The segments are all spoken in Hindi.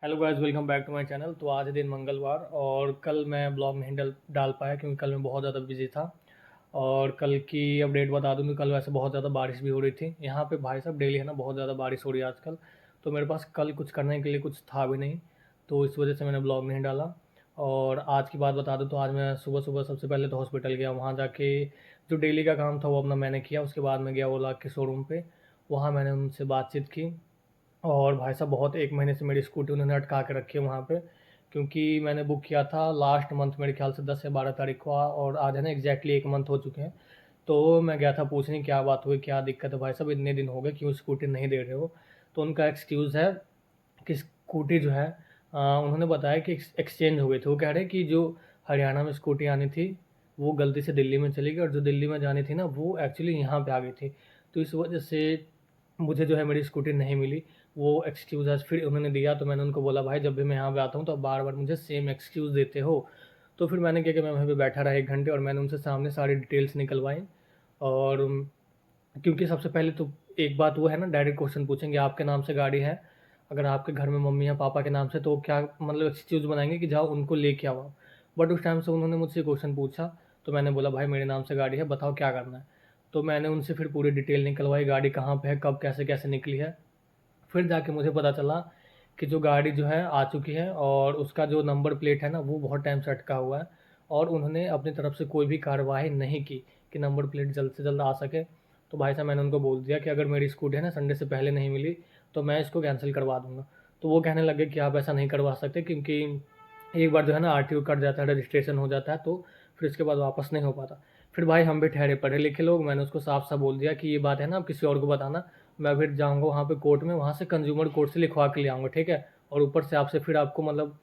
Hello guys, welcome back to my channel. तो आज है दिन मंगलवार और कल मैं ब्लॉग नहीं डाल डाल पाया क्योंकि कल मैं बहुत ज़्यादा बिजी था। और कल की अपडेट बता दूं कि कल वैसे बहुत ज़्यादा बारिश भी हो रही थी यहाँ पे। भाई साहब डेली है ना, बहुत ज़्यादा बारिश हो रही है आजकल। तो मेरे पास कल कुछ करने के लिए कुछ था भी नहीं, तो इस वजह से मैंने ब्लॉग नहीं डाला। और आज की बात बता दूँ तो आज मैं सुबह सुबह सबसे पहले तो हॉस्पिटल गया। वहाँ जाके जो डेली का काम था वो अपना मैंने किया। उसके बाद मैं गया ओला के शोरूम पे। वहाँ मैंने उनसे बातचीत की। और भाई साहब बहुत 1 महीने से मेरी स्कूटी उन्होंने अटका के रखी है वहाँ पे, क्योंकि मैंने बुक किया था लास्ट मंथ, मेरे ख्याल से 10 या 12 तारीख को। और आज है ना एग्जैक्टली 1 मंथ हो चुके हैं। तो मैं गया था पूछने क्या बात हुई, क्या दिक्कत है भाई साहब, इतने दिन हो गए क्यों स्कूटी नहीं दे रहे हो। तो उनका एक्सक्यूज़ है कि स्कूटी जो है उन्होंने बताया कि एक्सचेंज हो गई थी। वो कह रहे हैं कि जो हरियाणा में स्कूटी आनी थी वो गलती से दिल्ली में चली गई, और जो दिल्ली में जानी थी ना वो एक्चुअली यहाँ पे आ गई थी। तो इस वजह से मुझे जो है मेरी स्कूटी नहीं मिली। वो एक्सक्यूज़ आज फिर उन्होंने दिया। तो मैंने उनको बोला भाई जब भी मैं यहाँ पे आता हूँ तो आप बार बार मुझे सेम एक्सक्यूज़ देते हो। तो फिर मैंने क्या कि मैं वहीं पे बैठा रहा 1 घंटे और मैंने उनसे सामने सारी डिटेल्स निकलवाई। और क्योंकि सबसे पहले तो एक बात वो है ना, डायरेक्ट क्वेश्चन पूछेंगे आपके नाम से गाड़ी है, अगर आपके घर में मम्मी या पापा के नाम से तो क्या मतलब एक्सक्यूज़ बनाएंगे कि जाओ उनको लेके आओ आप। बट उस टाइम से उन्होंने मुझसे क्वेश्चन पूछा। तो मैंने बोला भाई मेरे नाम से गाड़ी है, बताओ क्या करना है। तो मैंने उनसे फिर पूरी डिटेल निकलवाई, गाड़ी कहाँ पे है, कब कैसे कैसे निकली है। फिर जाके मुझे पता चला कि जो गाड़ी जो है आ चुकी है और उसका जो नंबर प्लेट है ना वो बहुत टाइम से अटका हुआ है। और उन्होंने अपनी तरफ से कोई भी कार्रवाई नहीं की कि नंबर प्लेट जल्द से जल्द आ सके। तो भाई साहब मैंने उनको बोल दिया कि अगर मेरी स्कूटी है ना संडे से पहले नहीं मिली तो मैं इसको कैंसिल करवा दूंगा। तो वो कहने लगे कि आप ऐसा नहीं करवा सकते, क्योंकि एक बार जो है ना आरटीओ कट जाता है, रजिस्ट्रेशन हो जाता है, तो फिर इसके बाद वापस नहीं हो पाता। फिर भाई हम भी ठहरे पढ़े लिखे लोग, मैंने उसको साफ साफ बोल दिया कि ये बात है ना आप किसी और को बताना। मैं फिर जाऊँगा वहाँ पे कोर्ट में, वहाँ से कंज्यूमर कोर्ट से लिखवा के ले आऊँगा, ठीक है? और ऊपर से आपसे फिर आपको मतलब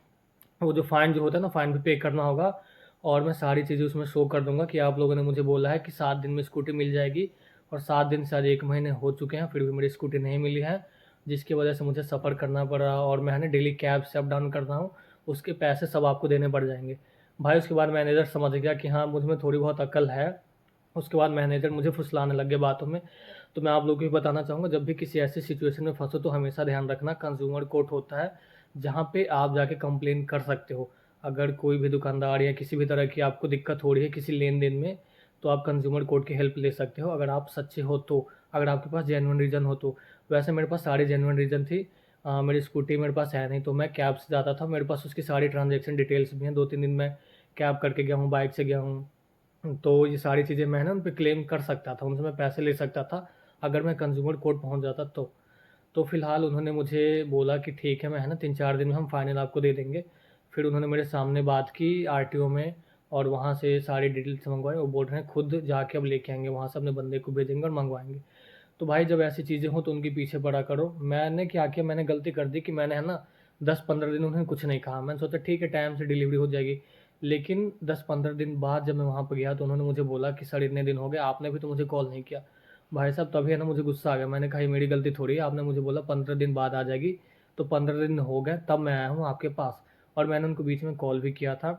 वो जो फ़ाइन जो होता है ना, फ़ाइन भी पे करना होगा। और मैं सारी चीज़ें उसमें शो कर दूँगा कि आप लोगों ने मुझे बोला है कि 7 दिन में स्कूटी मिल जाएगी। और 7 दिन से आज 1 महीने हो चुके हैं, फिर भी मेरी स्कूटी नहीं मिली है, जिसकी वजह से मुझे सफ़र करना पड़ रहा। और मैं है ना डेली कैब से अप डाउन करता हूँ, उसके पैसे सब आपको देने पड़ जाएँगे। भाई उसके बाद मैनेजर समझ गया कि हाँ, मुझ में थोड़ी बहुत अक्ल है। उसके बाद मैनेजर मुझे फुसलाने लग गए बातों में। तो मैं आप लोगों को भी बताना चाहूँगा, जब भी किसी ऐसी सिचुएशन में फँसो तो हमेशा ध्यान रखना कंज्यूमर कोर्ट होता है, जहाँ पे आप जाके कंप्लेन कर सकते हो। अगर कोई भी दुकानदार या किसी भी तरह की आपको दिक्कत हो रही है किसी लेन-देन में, तो आप कंज्यूमर कोर्ट की हेल्प ले सकते हो, अगर आप सच्चे हो तो, अगर आपके पास जेन्युइन रीज़न हो तो। वैसे मेरे पास सारी जेन्युइन रीज़न थी। मेरी स्कूटी मेरे पास है नहीं, तो मैं कैब से जाता था, मेरे पास उसकी सारी ट्रांज़ैक्शन डिटेल्स भी हैं। 2-3 दिन मैं कैब करके गया हूँ, बाइक से गया हूँ। तो ये सारी चीज़ें मैं ना उन पे क्लेम कर सकता था, उनसे मैं पैसे ले सकता था, अगर मैं कंज़्यूमर कोर्ट पहुँच जाता तो। तो फिलहाल उन्होंने मुझे बोला कि ठीक है, मैं है ना 3-4 दिन में हम फाइनल आपको दे देंगे। फिर उन्होंने मेरे सामने बात की आरटीओ में और वहाँ से सारी डिटेल्स मँगवाई। वो बोल रहे हैं खुद जाके अब लेके आएँगे, वहाँ से अपने बंदे को भेजेंगे और मँगवाएँगे। तो भाई जब ऐसी चीज़ें हों तो उनके पीछे पड़ा करो। मैंने क्या किया, मैंने गलती कर दी कि मैंने है ना 10-15 दिन उन्हें कुछ नहीं कहा। मैंने सोचा ठीक है टाइम से डिलीवरी हो जाएगी। लेकिन 10-15 दिन बाद जब मैं वहाँ पे गया तो उन्होंने मुझे बोला कि सर इतने दिन हो गए, आपने भी तो मुझे कॉल नहीं किया। भाई साहब तभी है ना मुझे गुस्सा आ गया। मैंने कहा ये मेरी गलती थोड़ी है, आपने मुझे बोला 15 दिन बाद आ जाएगी, तो 15 दिन हो गए तब मैं आया हूँ आपके पास। और मैंने उनको बीच में कॉल भी किया था।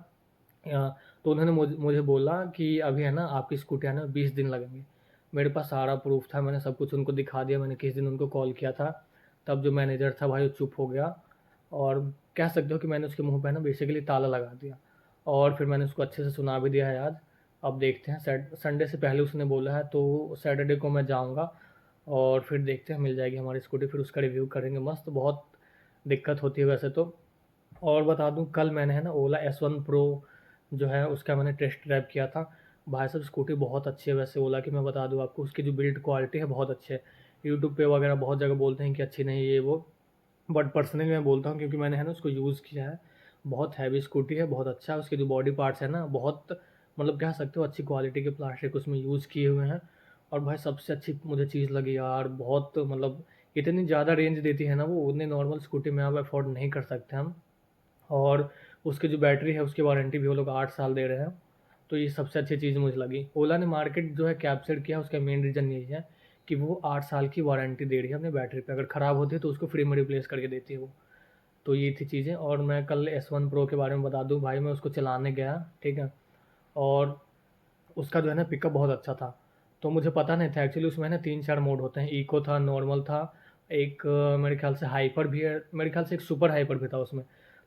तो उन्होंने मुझे बोला कि अभी है ना आपकी स्कूटी आने में 20 दिन लगेंगे। मेरे पास सारा प्रूफ़ था, मैंने सब कुछ उनको दिखा दिया, मैंने किस दिन उनको कॉल किया था। तब जो मैनेजर था भाई वो चुप हो गया। और कह सकते हो कि मैंने उसके मुँह पे ना बेसिकली ताला लगा दिया। और फिर मैंने उसको अच्छे से सुना भी दिया है आज। अब देखते हैं, संडे से पहले उसने बोला है तो सैटरडे को मैं जाऊँगा और फिर देखते हैं मिल जाएगी हमारी स्कूटी, फिर उसका रिव्यू करेंगे मस्त। बहुत दिक्कत होती है वैसे तो। और बता दूँ कल मैंने है ना ओला S1 प्रो जो है उसका मैंने टेस्ट ड्राइव किया था। भाई साहब स्कूटी बहुत अच्छी है वैसे ओला की, मैं बता दूँ आपको उसकी जो बिल्ड क्वालिटी है बहुत अच्छी है। यूट्यूब पे वगैरह बहुत जगह बोलते हैं कि अच्छी नहीं ये वो, बट पर्सनली मैं बोलता हूँ क्योंकि मैंने है ना उसको यूज़ किया है। बहुत हैवी स्कूटी है, बहुत अच्छा है। उसके जो बॉडी पार्ट्स हैं ना बहुत मतलब कह सकते हो अच्छी क्वालिटी के प्लास्टिक उसमें यूज़ किए हुए हैं। और भाई सबसे अच्छी मुझे चीज़ लगी यार, बहुत मतलब इतनी ज़्यादा रेंज देती है ना वो, उतनी नॉर्मल स्कूटी में आप अफोर्ड नहीं कर सकते हम। और उसकी जो बैटरी है उसकी वारंटी भी वो लोग 8 साल दे रहे हैं। तो ये सबसे अच्छी चीज़ मुझे लगी। ओला ने मार्केट जो है कैप्चर किया उसका मेन रीज़न यही है कि वो 8 साल की वारंटी दे रही है अपनी बैटरी पे, अगर ख़राब होती है तो उसको फ्री में रिप्लेस करके देती है वो। तो ये थी चीज़ें। और मैं कल S1 प्रो के बारे में बता दूँ भाई, मैं उसको चलाने गया, ठीक है? और उसका जो है ना पिकअप बहुत अच्छा था। तो मुझे पता नहीं था एक्चुअली उसमें ना 3-4 मोड होते हैं, इको था, नॉर्मल था एक मेरे ख़्याल से हाइपर भी है, मेरे ख़्याल से एक सुपर हाइपर भी था उसमें।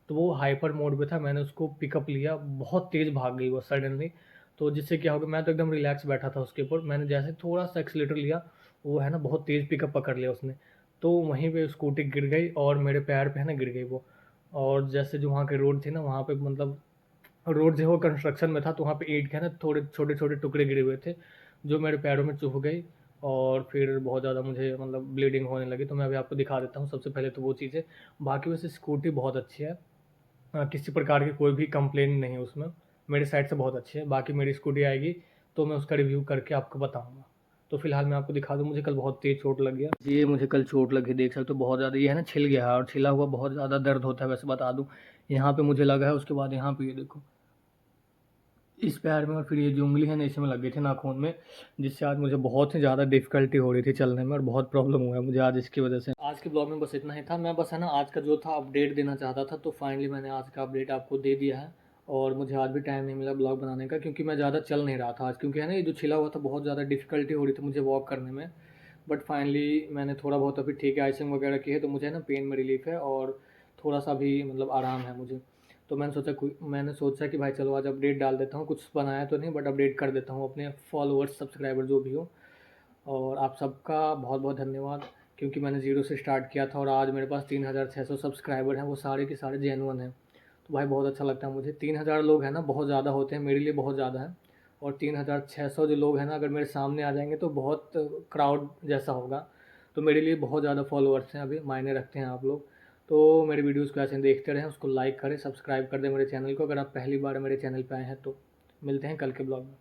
तो वो हाइपर मोड पे था, मैंने उसको पिकअप लिया, बहुत तेज़ भाग गई वो सडनली। तो जिससे क्या हो गया, मैं तो एकदम रिलैक्स बैठा था उसके ऊपर, मैंने जैसे थोड़ा-सा एक्सेलेरेटर लिया, वो है ना बहुत तेज़ पिकअप पकड़ लिया उसने। तो वहीं पे स्कूटी गिर गई और मेरे पैर पे है ना गिर गई वो। और जैसे जो वहाँ के रोड थे ना, वहाँ पे मतलब रोड जो है वो कंस्ट्रक्शन में था, तो वहाँ पे ईंट के ना थोड़े छोटे-छोटे टुकड़े गिरे हुए थे, जो मेरे पैरों में चुभ गई और फिर बहुत ज़्यादा मुझे मतलब ब्लीडिंग होने लगी। तो मैं अभी आपको दिखा देता हूँ, सबसे पहले तो वो चीज़ है। बाकी वैसे स्कूटी बहुत अच्छी है, किसी प्रकार की कोई भी कंप्लेन नहीं है उसमें, मेरी साइड से बहुत अच्छी है। बाकी मेरी स्कूटी आएगी, तो मैं उसका रिव्यू करके आपको बताऊँगा। तो फिलहाल मैं आपको दिखा दूँ, मुझे कल बहुत तेज़ चोट लग गया। ये मुझे कल चोट लगी, देख सकते हो बहुत ज़्यादा, ये है ना छिल गया है और छिला हुआ बहुत ज़्यादा दर्द होता है, वैसे बता दूँ। यहाँ पे मुझे लगा है, उसके बाद यहाँ पे ये देखो, इस पैर में, और फिर ये जो उँगली है ना इसमें लग गई थी नाखून में, जिससे आज मुझे बहुत ही ज़्यादा डिफ़िकल्टी हो रही थी चलने में और बहुत प्रॉब्लम हुआ है मुझे आज इसकी वजह से। आज के ब्लॉग में बस इतना ही था, मैं बस है ना आज का जो था अपडेट देना चाहता था, तो फाइनली मैंने आज का अपडेट आपको दे दिया है। और मुझे आज भी टाइम नहीं मिला ब्लॉग बनाने का, क्योंकि मैं ज़्यादा चल नहीं रहा था आज, क्योंकि है ना ये जो छिला हुआ था बहुत ज़्यादा डिफ़िकल्टी हो रही थी मुझे वॉक करने में। बट फाइनली मैंने थोड़ा बहुत अभी ठीक है, आइसिंग वगैरह की है, तो मुझे है ना पेन में रिलीफ़ है और थोड़ा-सा भी मतलब आराम है मुझे। तो मैंने सोचा कि भाई चलो आज अपडेट डाल देता हूँ, कुछ बनाया तो नहीं बट अपडेट कर देता हूँ अपने फॉलोअर्स, सब्सक्राइबर जो भी हो। और आप सबका बहुत-बहुत धन्यवाद, क्योंकि मैंने ज़ीरो से स्टार्ट किया था और आज मेरे पास 3600 सब्सक्राइबर हैं, वो सारे के सारे जेन्युइन हैं। तो भाई बहुत अच्छा लगता है मुझे। 3000 लोग हैं ना, बहुत ज़्यादा होते हैं, मेरे लिए बहुत ज़्यादा है। और 3600 जो लोग हैं ना, अगर मेरे सामने आ जाएँगे तो बहुत क्राउड जैसा होगा। तो मेरे लिए बहुत ज़्यादा फॉलोअर्स हैं, अभी मायने रखते हैं आप लोग। तो मेरे वीडियोज़ को ऐसे देखते रहें, उसको लाइक करें, सब्सक्राइब कर दें मेरे चैनल को, अगर आप पहली बार मेरे चैनल पे आए हैं तो। मिलते हैं कल के ब्लॉग में।